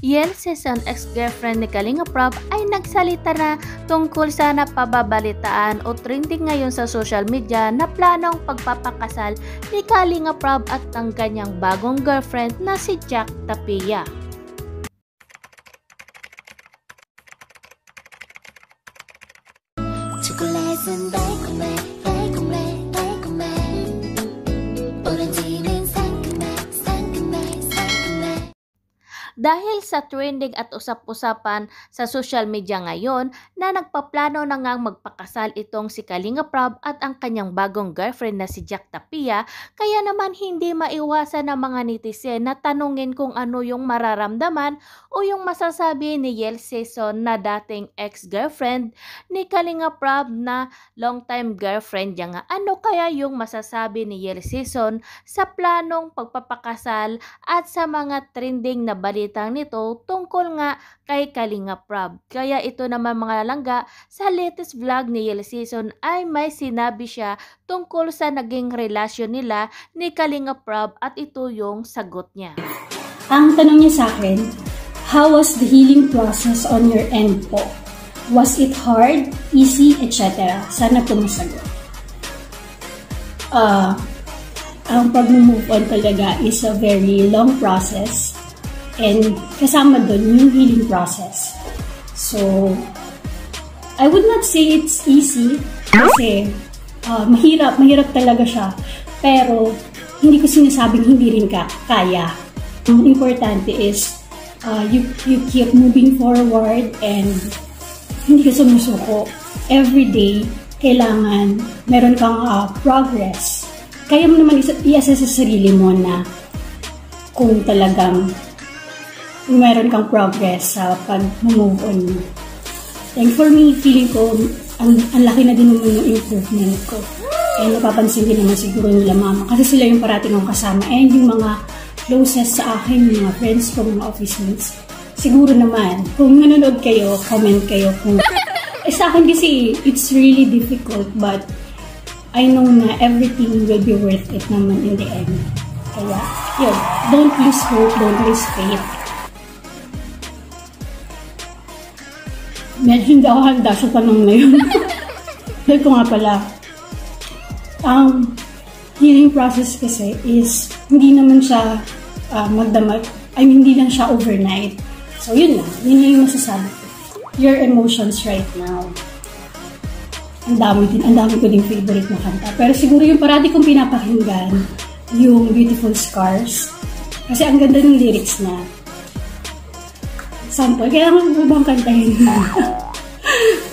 Yel Season ex-girlfriend ni Kalinga Prab ay nagsalita na tungkol sa napababalitaan o trending ngayon sa social media na planong pagpapakasal ni Kalinga Prab at ang kanyang bagong girlfriend na si Jack Tapia. 초콜릿은 달콤해 달콤해 달콤해 오렌지는 상큼해 상큼해 상큼해. Dahil sa trending at usap-usapan sa social media ngayon na nagpaplano na ngang magpakasal itong si Kalinga Prab at ang kanyang bagong girlfriend na si Jack Tapia, kaya naman hindi maiwasan ng mga netizen na tanungin kung ano yung mararamdaman o yung masasabi ni Yel Season na dating ex-girlfriend ni Kalinga Prab na long-time girlfriend niya nga. Ano kaya yung masasabi ni Yel Season sa planong pagpapakasal at sa mga trending na balitang nito tungkol nga kay Kalinga Prab. Kaya ito naman mga langga, sa latest vlog ni Yel Season ay may sinabi siya tungkol sa naging relasyon nila ni Kalinga Prab at ito yung sagot niya. Ang tanong niya sa akin, how was the healing process on your end po? Was it hard, easy, etc.? Sana po masagot. Ang pag-move on talaga is a very long process. And kasama doon yung healing process. So, I would not say it's easy kasi mahirap talaga siya. Pero, hindi ko sinasabing hindi rin kaya. Ang importante is, you keep moving forward and hindi ka sumusuko. Every day, kailangan meron kang progress. Kaya mo naman i-assess sa sarili mo na kung talagang meron kang progress sa pag-move on mo. And for me, feeling ko, ang laki na din naman yung improvement ko. And napapansin din naman siguro nila mama. Kasi sila yung parating kong kasama. And yung mga closest sa akin, yung mga friends ko, mga office mates. Siguro naman, kung nanonood kayo, comment kayo kung... sa akin kasi, it's really difficult. But I know na everything will be worth it naman in the end. Kaya, yun. Don't lose hope, don't lose faith. Medyo hindi ako handa sa tanong na yun. Dahil ko nga pala, ang healing process kasi is hindi naman siya magdamag. Hindi lang siya overnight. So yun lang. Yun na yung masasabi ko. Your emotions right now. Ang dami ko din favorite na kanta. Pero siguro yung parati kong pinapakinggan, yung Beautiful Scars. Kasi ang ganda ng lyrics na. Sample, kaya nga bang kantahin?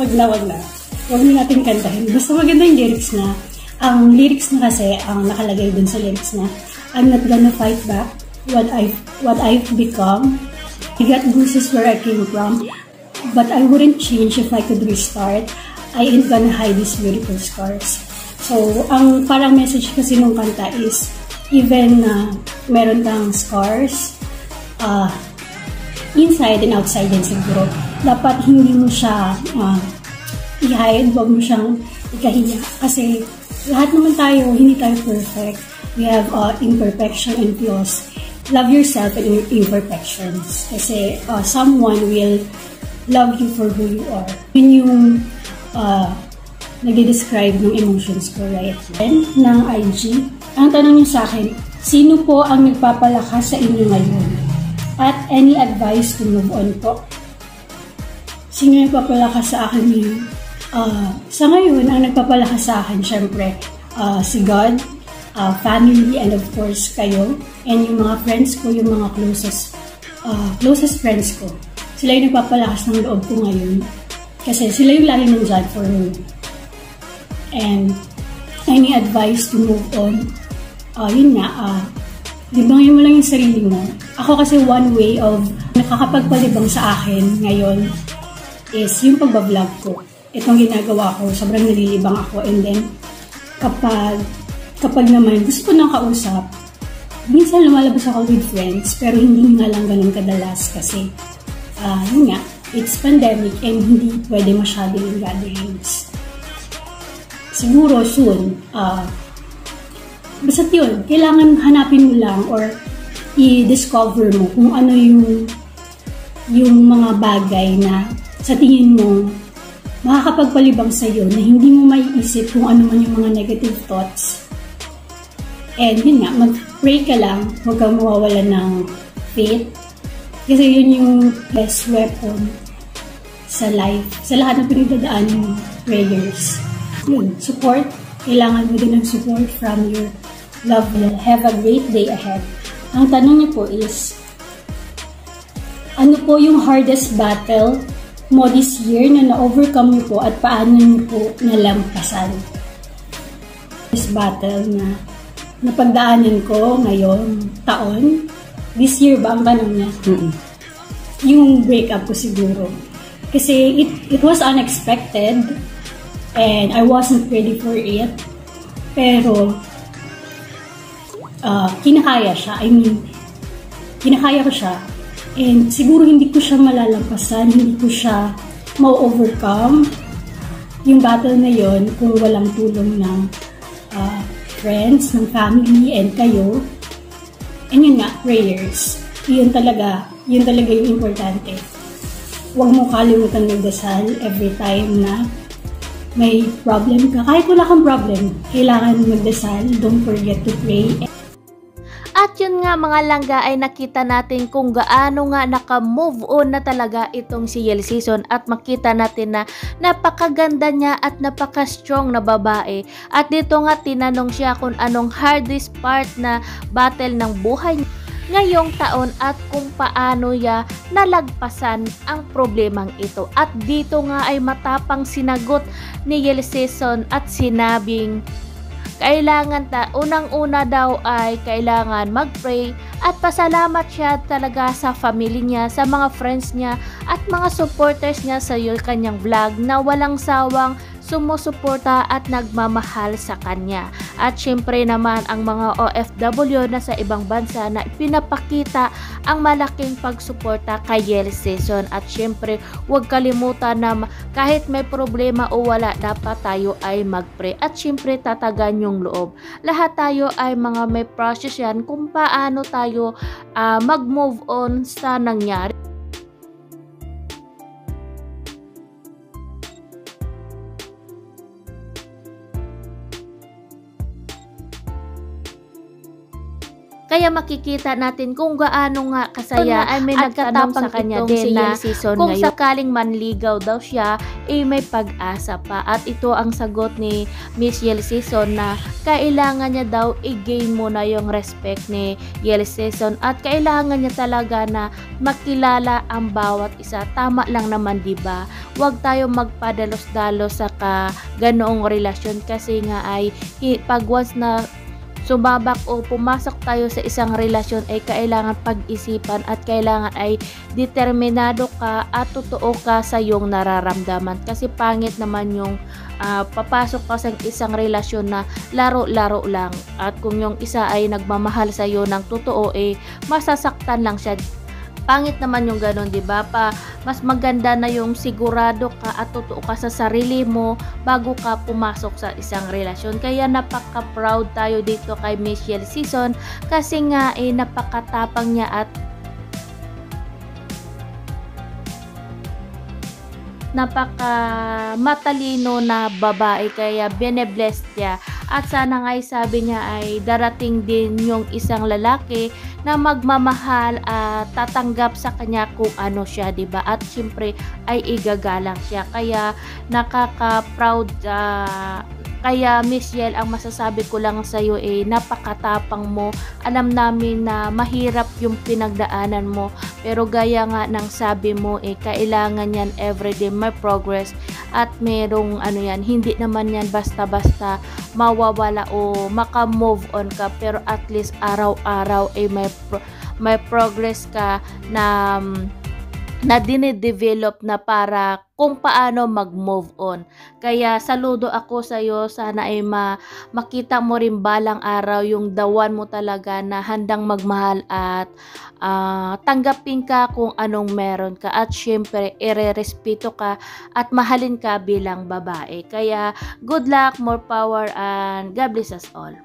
Wag na. Huwag na natin kantahin. Basta maganda yung lyrics na. Ang lyrics na kasi, ang nakalagay dun sa lyrics na, I'm not gonna fight back what I've become. I got bruises where I came from, but I wouldn't change if I could restart. I ain't gonna hide these beautiful scars. So, ang parang message kasi nung kanta is, even meron kang scars, inside and outside din siguro. Dapat hindi mo siya i-hide, wag mo siyang ikahiya. Kasi lahat naman tayo, hindi tayo perfect. We have imperfection and flaws. Love yourself and your imperfections. Kasi someone will love you for who you are. Yun yung nag-describe ng emotions ko right then ng IG. Ang tanong niyo sa akin, sino po ang nagpapalakas sa inyo ngayon? At any advice to move on po? Sino nagpapalakas sa akin ngayon? Sa ngayon, ang nagpapalakas sa akin, syempre, si God, family, and of course, kayo, and yung mga friends ko, yung mga closest friends ko. Sila yung nagpapalakas ng loob ko ngayon. Kasi sila yung lagi nandyan for me. And any advice to move on? Yun nga, libangin mo lang yung sarili mo. Ako kasi one way of nakakapagpalibang sa akin ngayon is yung pagbablog ko. Itong ginagawa ko, sobrang nalilibang ako. And then, kapag naman gusto ko nang kausap, minsan lumalabas ako with friends, pero hindi nga lang ganun kadalas kasi, yun nga, it's pandemic and hindi pwede masyado yung gatherings. Siguro soon, basta yun, kailangan hanapin mo lang or i-discover mo kung ano yung yung mga bagay na sa tingin mo makakapagpalibang sa'yo na hindi mo maiisip kung ano man yung mga negative thoughts. And yun nga, mag-pray ka lang, huwag kang mawawala ng faith. Kasi yun yung best weapon sa life, sa lahat ng pinagdadaan ng prayers. Yun, support. Kailangan mo din ng support from your loved one. Have a great day ahead. Ang tanong niyo po is, ano po yung hardest battle mo this year na na-overcome niyo po at paano niyo po nalampasan? This battle na napagdaanan ko ngayong taon, this year ba ang tanong niya? Yung breakup ko siguro. Kasi it was unexpected and I wasn't ready for it. Pero kinakaya siya. I mean, kinakaya ko siya. And siguro hindi ko siya malalampasan, hindi ko siya ma-overcome yung battle na yon kung walang tulong ng friends, ng family, and kayo. And yun nga, prayers. Yun talaga yung importante. Huwag mo kalimutan magdasal every time na may problem ka. Kahit wala kang problem, kailangan magdasal. Don't forget to pray. At yun nga mga langga ay nakita natin kung gaano nga naka-move on na talaga itong si Yel Season at makita natin na napakaganda niya at napaka-strong na babae. At dito nga tinanong siya kung anong hardest part na battle ng buhay niya ngayong taon at kung paano niya nalagpasan ang problemang ito. At dito nga ay matapang sinagot ni Yel Season at sinabing unang-una daw ay kailangan mag-pray at pasalamat siya talaga sa family niya, sa mga friends niya at mga supporters niya sa kanyang vlog na walang sawang sumusuporta at nagmamahal sa kanya. At syempre naman ang mga OFW na sa ibang bansa na pinapakita ang malaking pagsuporta kay Yel Season. At syempre huwag kalimutan na kahit may problema o wala, dapat tayo ay mag-pray. At syempre tatagan yung loob. Lahat tayo ay mga may process yan kung paano tayo mag-move on sa nangyari. Kaya makikita natin kung gaano nga kasaya ay may nagtanong sa kanya din na kung sakaling manligaw daw siya, may pag-asa pa. At ito ang sagot ni Miss Yel Season na kailangan niya daw i-gain muna yung respect ni Yel Season at kailangan niya talaga na makilala ang bawat isa. Tama lang naman, diba? Huwag tayo magpadalos-dalos sa ganoong relasyon kasi nga ay pag once na sumabak o pumasok tayo sa isang relasyon ay kailangan pag-isipan at kailangan ay determinado ka at totoo ka sa iyong nararamdaman. Kasi pangit naman yung papasok ka sa isang relasyon na laro-laro lang at kung yung isa ay nagmamahal sa iyo ng totoo masasaktan lang siya. Pangit naman yung ganun, di ba? Mas maganda na yung sigurado ka at totoo ka sa sarili mo bago ka pumasok sa isang relasyon. Kaya napaka-proud tayo dito kay Miss Yel Season kasi nga napakatapang niya at napaka matalino na babae, kaya bine-bless niya. At sana nga sabi niya ay darating din yung isang lalaki na magmamahal at tatanggap sa kanya kung ano siya, diba? At syempre ay igagalang siya. Kaya nakaka-proud kaya Miss Yel, ang masasabi ko lang sa iyo napakatapang mo. Alam namin na mahirap yung pinagdaanan mo, pero gaya nga ng sabi mo kailangan yan everyday may progress at merong hindi naman yan basta-basta mawawala o maka-move on ka, pero at least araw-araw may progress ka na dine-develop na para kung paano mag-move on. Kaya saludo ako sa iyo, sana ay makita mo rin balang araw yung dawan mo talaga na handang magmahal at tanggapin ka kung anong meron ka at syempre irerespeto ka at mahalin ka bilang babae. Kaya good luck, more power, and God bless us all.